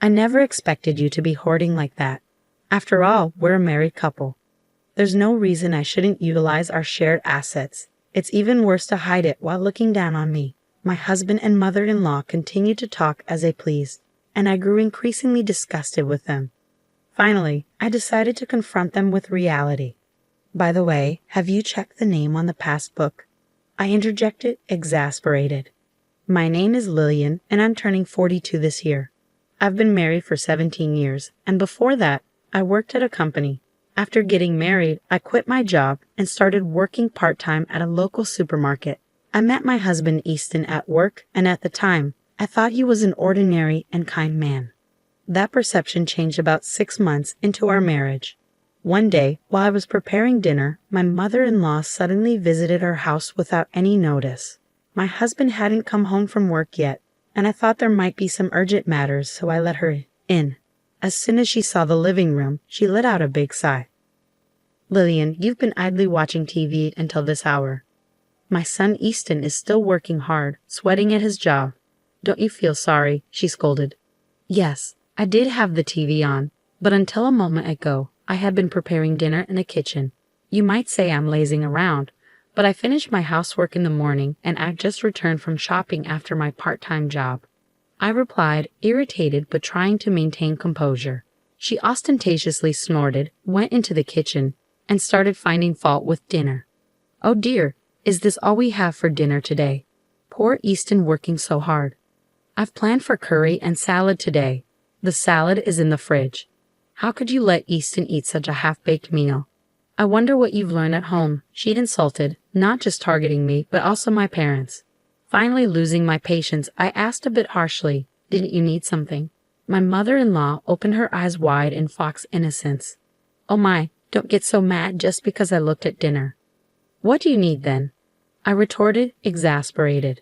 I never expected you to be hoarding like that. After all, we're a married couple. There's no reason I shouldn't utilize our shared assets. It's even worse to hide it while looking down on me. My husband and mother-in-law continued to talk as they pleased, and I grew increasingly disgusted with them. Finally, I decided to confront them with reality. By the way, have you checked the name on the passbook? I interjected, exasperated. My name is Lillian, and I'm turning 42 this year. I've been married for 17 years, and before that, I worked at a company. After getting married, I quit my job and started working part-time at a local supermarket. I met my husband Easton at work, and at the time, I thought he was an ordinary and kind man. That perception changed about 6 months into our marriage. One day, while I was preparing dinner, my mother-in-law suddenly visited our house without any notice. My husband hadn't come home from work yet, and I thought there might be some urgent matters, so I let her in. As soon as she saw the living room, she let out a big sigh. "Lillian, you've been idly watching TV until this hour. My son Easton is still working hard, sweating at his job. Don't you feel sorry?" she scolded. Yes, I did have the TV on, but until a moment ago, I had been preparing dinner in the kitchen. You might say I'm lazing around, but I finished my housework in the morning and I've just returned from shopping after my part-time job. I replied, irritated but trying to maintain composure. She ostentatiously snorted, went into the kitchen, and started finding fault with dinner. "Oh dear, is this all we have for dinner today? Poor Easton working so hard. I've planned for curry and salad today. The salad is in the fridge. How could you let Easton eat such a half-baked meal? I wonder what you've learned at home," she'd insulted, not just targeting me, but also my parents. Finally losing my patience, I asked a bit harshly, "Didn't you need something?" My mother-in-law opened her eyes wide in fox innocence. "Oh my, don't get so mad just because I looked at dinner." "What do you need then?" I retorted, exasperated.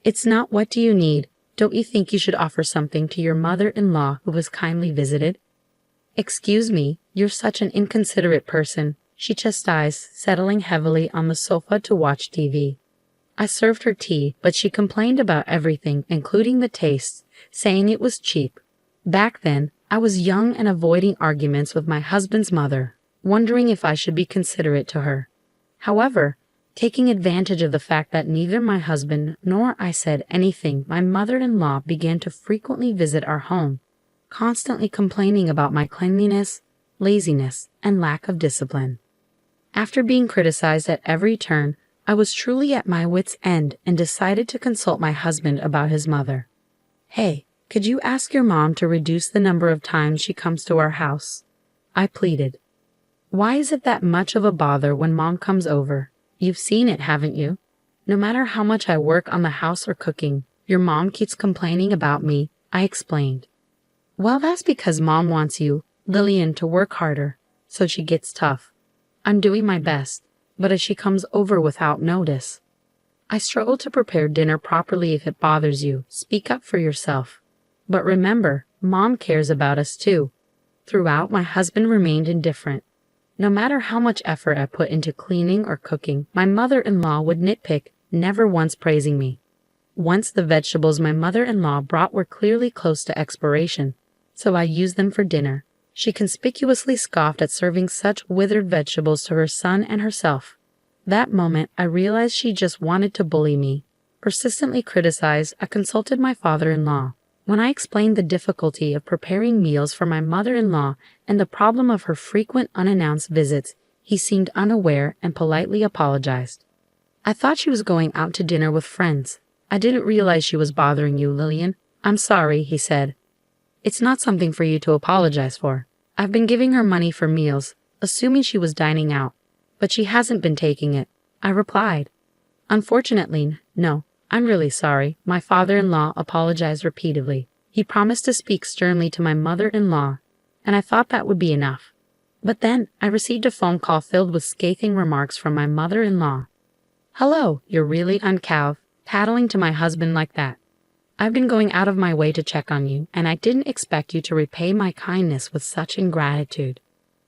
"It's not what do you need. Don't you think you should offer something to your mother-in-law who was kindly visited?" "Excuse me, you're such an inconsiderate person," she chastised, settling heavily on the sofa to watch TV. I served her tea, but she complained about everything, including the taste, saying it was cheap. Back then, I was young and avoiding arguments with my husband's mother, wondering if I should be considerate to her. However, taking advantage of the fact that neither my husband nor I said anything, my mother-in-law began to frequently visit our home, constantly complaining about my cleanliness, laziness, and lack of discipline. After being criticized at every turn, I was truly at my wit's end and decided to consult my husband about his mother. "Hey, could you ask your mom to reduce the number of times she comes to our house?" I pleaded. "Why is it that much of a bother when Mom comes over? You've seen it, haven't you? No matter how much I work on the house or cooking, your mom keeps complaining about me," I explained. "Well, that's because Mom wants you, Lillian, to work harder, so she gets tough. I'm doing my best, but as she comes over without notice. I struggle to prepare dinner properly. If it bothers you, speak up for yourself. But remember, Mom cares about us too." Throughout, my husband remained indifferent. No matter how much effort I put into cleaning or cooking, my mother-in-law would nitpick, never once praising me. Once the vegetables my mother-in-law brought were clearly close to expiration, so I used them for dinner. She conspicuously scoffed at serving such withered vegetables to her son and herself. That moment, I realized she just wanted to bully me. Persistently criticized, I consulted my father-in-law. When I explained the difficulty of preparing meals for my mother-in-law and the problem of her frequent unannounced visits, he seemed unaware and politely apologized. "I thought she was going out to dinner with friends. I didn't realize she was bothering you, Lillian. I'm sorry," he said. "It's not something for you to apologize for. I've been giving her money for meals, assuming she was dining out, but she hasn't been taking it," I replied. "Unfortunately, no. I'm really sorry." My father-in-law apologized repeatedly. He promised to speak sternly to my mother-in-law, and I thought that would be enough. But then I received a phone call filled with scathing remarks from my mother-in-law. "Hello, you're really uncouth, tattling to my husband like that. I've been going out of my way to check on you, and I didn't expect you to repay my kindness with such ingratitude."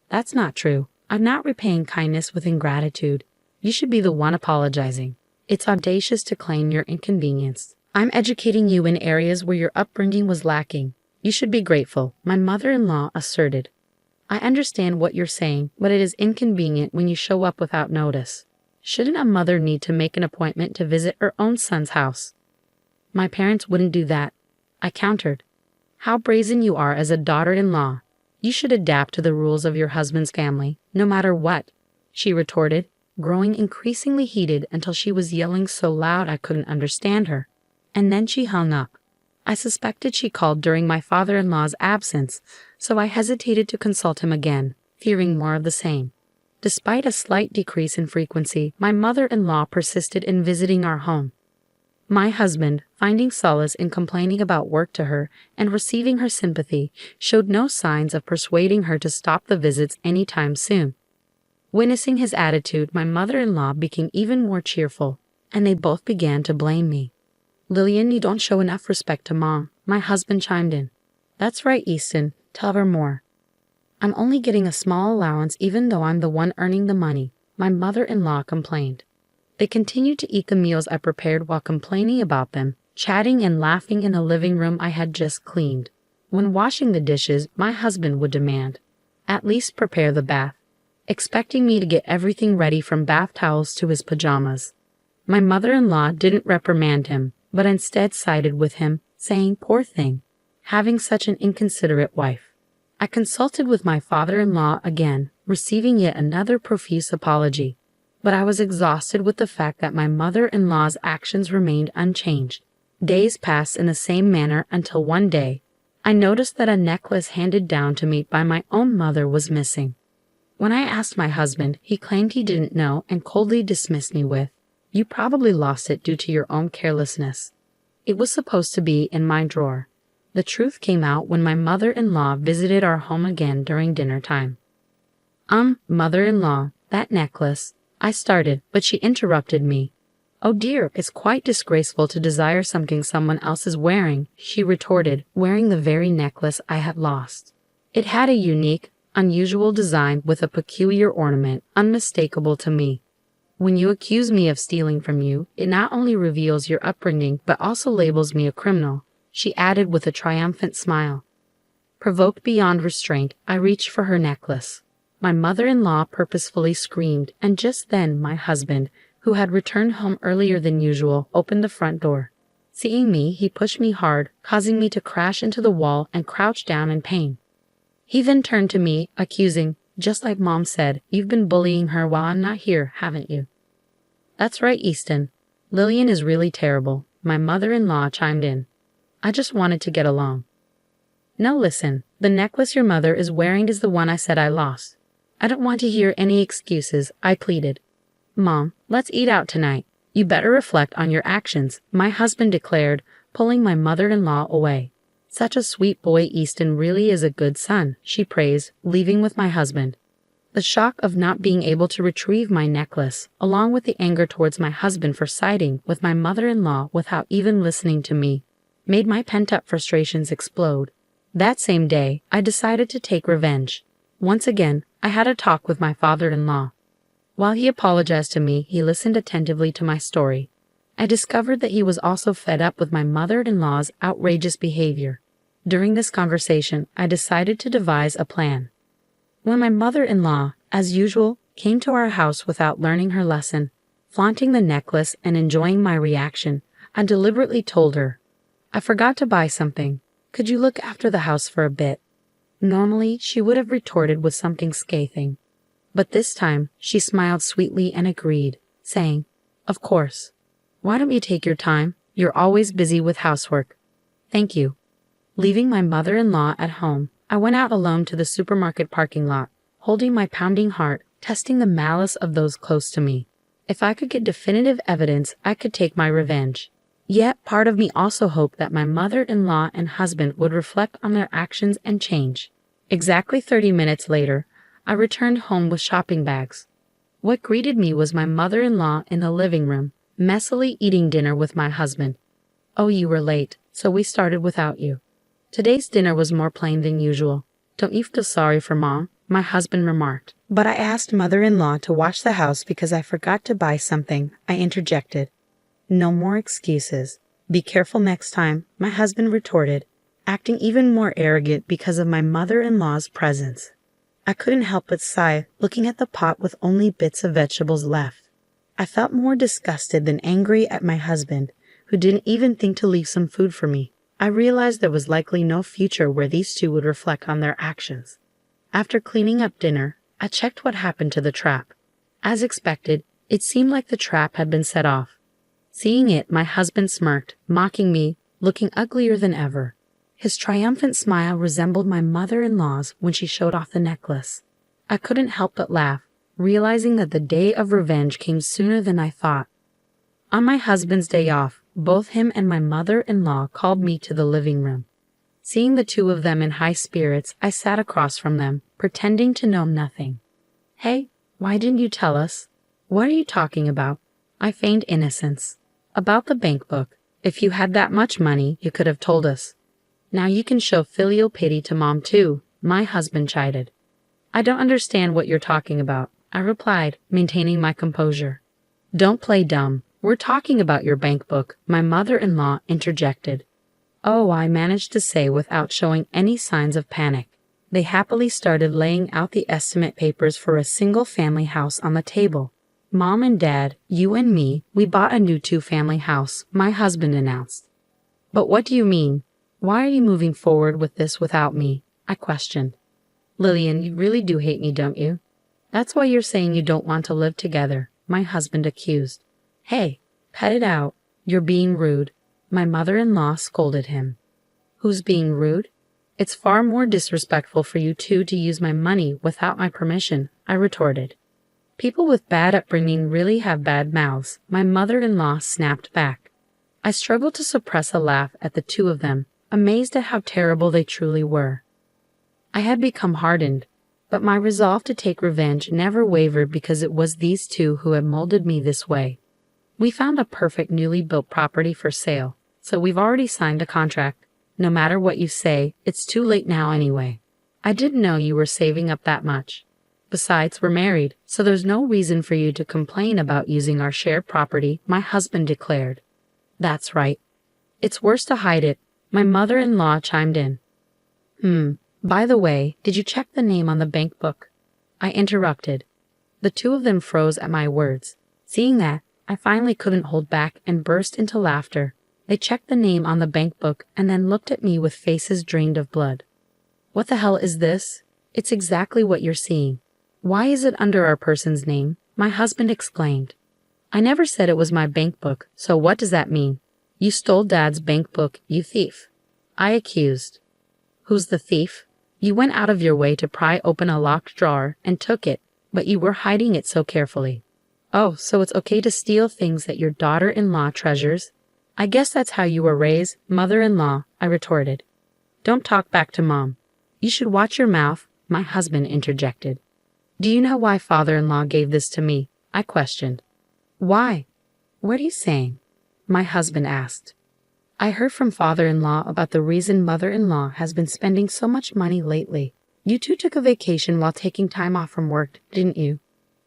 "That's not true. I'm not repaying kindness with ingratitude. You should be the one apologizing. It's audacious to claim you're inconvenienced. I'm educating you in areas where your upbringing was lacking. You should be grateful, my mother-in-law asserted. I understand what you're saying, but it is inconvenient when you show up without notice. Shouldn't a mother need to make an appointment to visit her own son's house? My parents wouldn't do that, I countered. How brazen you are as a daughter-in-law. You should adapt to the rules of your husband's family, no matter what, she retorted, growing increasingly heated until she was yelling so loud I couldn't understand her. And then she hung up. I suspected she called during my father-in-law's absence, so I hesitated to consult him again, fearing more of the same. Despite a slight decrease in frequency, my mother-in-law persisted in visiting our home. My husband, finding solace in complaining about work to her and receiving her sympathy, showed no signs of persuading her to stop the visits anytime soon. Witnessing his attitude, my mother-in-law became even more cheerful, and they both began to blame me. Lillian, you don't show enough respect to Mom, my husband chimed in. That's right, Easton, tell her more. I'm only getting a small allowance even though I'm the one earning the money, my mother-in-law complained. They continued to eat the meals I prepared while complaining about them, chatting and laughing in the living room I had just cleaned. When washing the dishes, my husband would demand, "At least prepare the bath," expecting me to get everything ready from bath towels to his pajamas. My mother-in-law didn't reprimand him, but instead sided with him, saying, "Poor thing, having such an inconsiderate wife." I consulted with my father-in-law again, receiving yet another profuse apology. But I was exhausted with the fact that my mother-in-law's actions remained unchanged. Days passed in the same manner until one day, I noticed that a necklace handed down to me by my own mother was missing. When I asked my husband, he claimed he didn't know and coldly dismissed me with, "You probably lost it due to your own carelessness." It was supposed to be in my drawer. The truth came out when my mother-in-law visited our home again during dinner time. Mother-in-law, that necklace," I started, but she interrupted me. "Oh dear, it's quite disgraceful to desire something someone else is wearing," she retorted, wearing the very necklace I had lost. It had a unique, unusual design with a peculiar ornament, unmistakable to me. "When you accuse me of stealing from you, it not only reveals your upbringing but also labels me a criminal," she added with a triumphant smile. Provoked beyond restraint, I reached for her necklace. My mother-in-law purposefully screamed, and just then my husband, who had returned home earlier than usual, opened the front door. Seeing me, he pushed me hard, causing me to crash into the wall and crouch down in pain. He then turned to me, accusing, "Just like Mom said, you've been bullying her while I'm not here, haven't you?" "That's right, Easton. Lillian is really terrible," my mother-in-law chimed in. "I just wanted to get along." "No, listen, the necklace your mother is wearing is the one I said I lost. I don't want to hear any excuses," I pleaded. "Mom, let's eat out tonight. You better reflect on your actions," my husband declared, pulling my mother-in-law away. "Such a sweet boy, Easton really is a good son," she praised, leaving with my husband. The shock of not being able to retrieve my necklace, along with the anger towards my husband for siding with my mother-in-law without even listening to me, made my pent-up frustrations explode. That same day, I decided to take revenge. Once again, I had a talk with my father-in-law. While he apologized to me, he listened attentively to my story. I discovered that he was also fed up with my mother-in-law's outrageous behavior. During this conversation, I decided to devise a plan. When my mother-in-law, as usual, came to our house without learning her lesson, flaunting the necklace and enjoying my reaction, I deliberately told her, "I forgot to buy something. Could you look after the house for a bit?" Normally, she would have retorted with something scathing, but this time she smiled sweetly and agreed, saying, "Of course. Why don't you take your time? You're always busy with housework." "Thank you." Leaving my mother-in-law at home, I went out alone to the supermarket parking lot, holding my pounding heart, testing the malice of those close to me. If I could get definitive evidence, I could take my revenge. Yet part of me also hoped that my mother-in-law and husband would reflect on their actions and change. Exactly 30 minutes later, I returned home with shopping bags. What greeted me was my mother-in-law in the living room, messily eating dinner with my husband. "Oh, you were late, so we started without you. Today's dinner was more plain than usual. Don't you feel sorry for Mom?" my husband remarked. "But I asked mother-in-law to watch the house because I forgot to buy something," I interjected. "No more excuses. Be careful next time," my husband retorted, acting even more arrogant because of my mother-in-law's presence. I couldn't help but sigh, looking at the pot with only bits of vegetables left. I felt more disgusted than angry at my husband, who didn't even think to leave some food for me. I realized there was likely no future where these two would reflect on their actions. After cleaning up dinner, I checked what happened to the trap. As expected, it seemed like the trap had been set off. Seeing it, my husband smirked, mocking me, looking uglier than ever. His triumphant smile resembled my mother-in-law's when she showed off the necklace. I couldn't help but laugh, realizing that the day of revenge came sooner than I thought. On my husband's day off, both him and my mother-in-law called me to the living room. Seeing the two of them in high spirits, I sat across from them, pretending to know nothing. "Hey, why didn't you tell us?" "What are you talking about?" I feigned innocence. "About the bank book. If you had that much money, you could have told us." "Now you can show filial pity to Mom too," my husband chided. "I don't understand what you're talking about," I replied, maintaining my composure. "Don't play dumb. We're talking about your bank book," my mother-in-law interjected. "Oh," I managed to say without showing any signs of panic. They happily started laying out the estimate papers for a single-family house on the table. "Mom and Dad, you and me, we bought a new two-family house," my husband announced. "But what do you mean? Why are you moving forward with this without me?" I questioned. "Lillian, you really do hate me, don't you? That's why you're saying you don't want to live together," my husband accused. "Hey, cut it out. You're being rude," my mother-in-law scolded him. "Who's being rude? It's far more disrespectful for you two to use my money without my permission," I retorted. "People with bad upbringing really have bad mouths," my mother-in-law snapped back. I struggled to suppress a laugh at the two of them, amazed at how terrible they truly were. I had become hardened, but my resolve to take revenge never wavered because it was these two who had molded me this way. "We found a perfect newly built property for sale, so we've already signed a contract. No matter what you say, it's too late now anyway. I didn't know you were saving up that much. Besides, we're married, so there's no reason for you to complain about using our shared property," my husband declared. "That's right. It's worse to hide it," my mother-in-law chimed in. By the way, did you check the name on the bank book?" I interrupted. The two of them froze at my words. Seeing that, I finally couldn't hold back and burst into laughter. They checked the name on the bank book and then looked at me with faces drained of blood. "What the hell is this?" "It's exactly what you're seeing." "Why is it under our person's name?" my husband exclaimed. "I never said it was my bank book, so what does that mean?" "You stole Dad's bank book, you thief," I accused. "Who's the thief?" "You went out of your way to pry open a locked drawer and took it, but you were hiding it so carefully." "Oh, so it's okay to steal things that your daughter-in-law treasures?" "I guess that's how you were raised, mother-in-law," I retorted. "Don't talk back to Mom." "You should watch your mouth," my husband interjected. "Do you know why father-in-law gave this to me?" I questioned. "Why? What are you saying?" my husband asked. "I heard from father-in-law about the reason mother-in-law has been spending so much money lately. You two took a vacation while taking time off from work, didn't you?"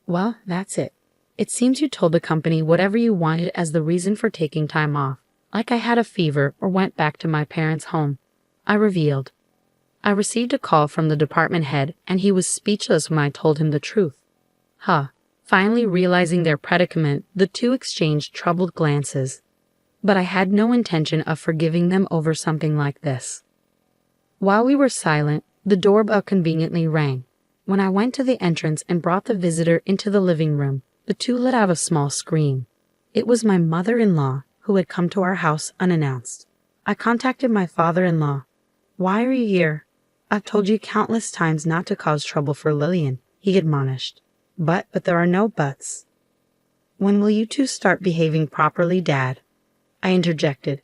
"Well, that's it. It seems you told the company whatever you wanted as the reason for taking time off, like I had a fever or went back to my parents' home," I revealed. I received a call from the department head, and he was speechless when I told him the truth. Finally realizing their predicament, the two exchanged troubled glances. But I had no intention of forgiving them over something like this. While we were silent, the doorbell conveniently rang. When I went to the entrance and brought the visitor into the living room, the two let out a small scream. It was my mother-in-law, who had come to our house unannounced. I contacted my father-in-law. "Why are you here?" "I've told you countless times not to cause trouble for Lillian," he admonished. But there are no buts." "When will you two start behaving properly, Dad?" I interjected.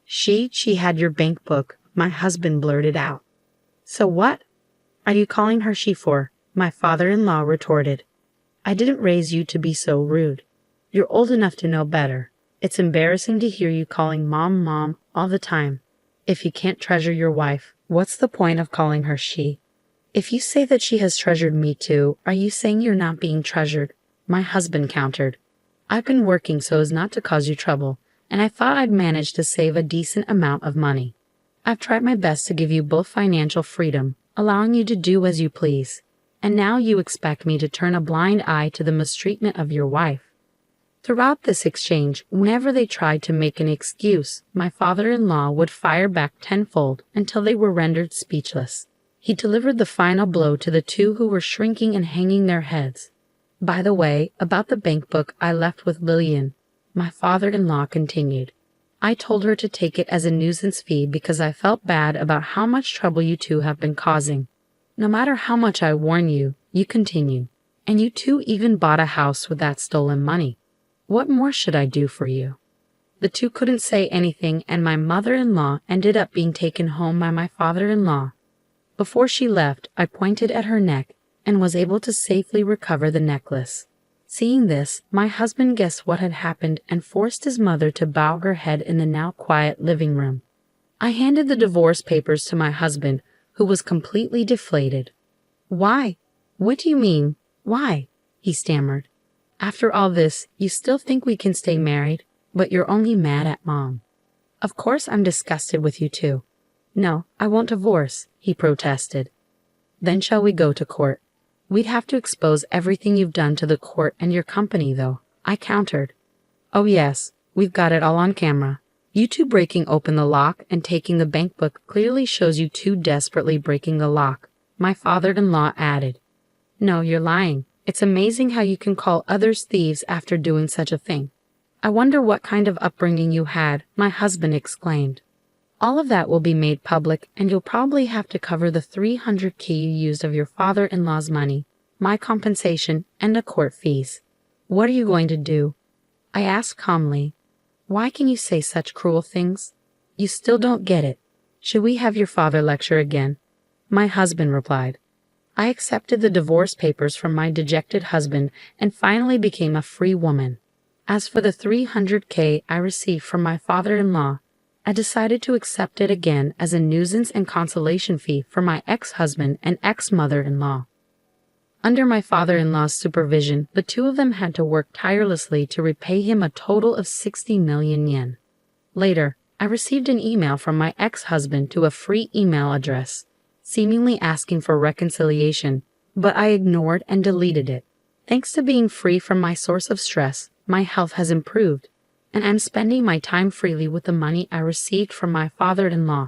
She had your bank book," my husband blurted out. "So what are you calling her she for?" my father-in-law retorted. "I didn't raise you to be so rude. You're old enough to know better. It's embarrassing to hear you calling Mom, Mom all the time. If you can't treasure your wife, what's the point of calling her she?" "If you say that she has treasured me too, are you saying you're not being treasured?" my husband countered. "I've been working so as not to cause you trouble, and I thought I'd manage to save a decent amount of money." I've tried my best to give you both financial freedom, allowing you to do as you please. And now you expect me to turn a blind eye to the mistreatment of your wife. Throughout this exchange, whenever they tried to make an excuse, my father-in-law would fire back tenfold until they were rendered speechless. He delivered the final blow to the two who were shrinking and hanging their heads. By the way, about the bank book I left with Lillian, my father-in-law continued. I told her to take it as a nuisance fee because I felt bad about how much trouble you two have been causing. No matter how much I warn you, you continue. And you two even bought a house with that stolen money. What more should I do for you? The two couldn't say anything, and my mother-in-law ended up being taken home by my father-in-law. Before she left, I pointed at her neck and was able to safely recover the necklace. Seeing this, my husband guessed what had happened and forced his mother to bow her head in the now quiet living room. I handed the divorce papers to my husband, who was completely deflated. "Why? What do you mean? Why?" he stammered. "After all this, you still think we can stay married, but you're only mad at Mom." "Of course I'm disgusted with you too." "No, I won't divorce," he protested. "Then shall we go to court?" "We'd have to expose everything you've done to the court and your company, though," I countered. "Oh yes, we've got it all on camera. You two breaking open the lock and taking the bank book clearly shows you two desperately breaking the lock," my father-in-law added. "No, you're lying. It's amazing how you can call others thieves after doing such a thing." "I wonder what kind of upbringing you had," my husband exclaimed. "All of that will be made public, and you'll probably have to cover the $300K you used of your father-in-law's money, my compensation, and the court fees." "What are you going to do?" I asked calmly. "Why can you say such cruel things? You still don't get it. Should we have your father lecture again?" My husband replied. I accepted the divorce papers from my dejected husband and finally became a free woman. As for the $300K I received from my father-in-law, I decided to accept it again as a nuisance and consolation fee for my ex-husband and ex-mother-in-law. Under my father-in-law's supervision, the two of them had to work tirelessly to repay him a total of 60 million yen. Later, I received an email from my ex-husband to a free email address, seemingly asking for reconciliation, but I ignored and deleted it. Thanks to being free from my source of stress, my health has improved, and I'm spending my time freely with the money I received from my father-in-law.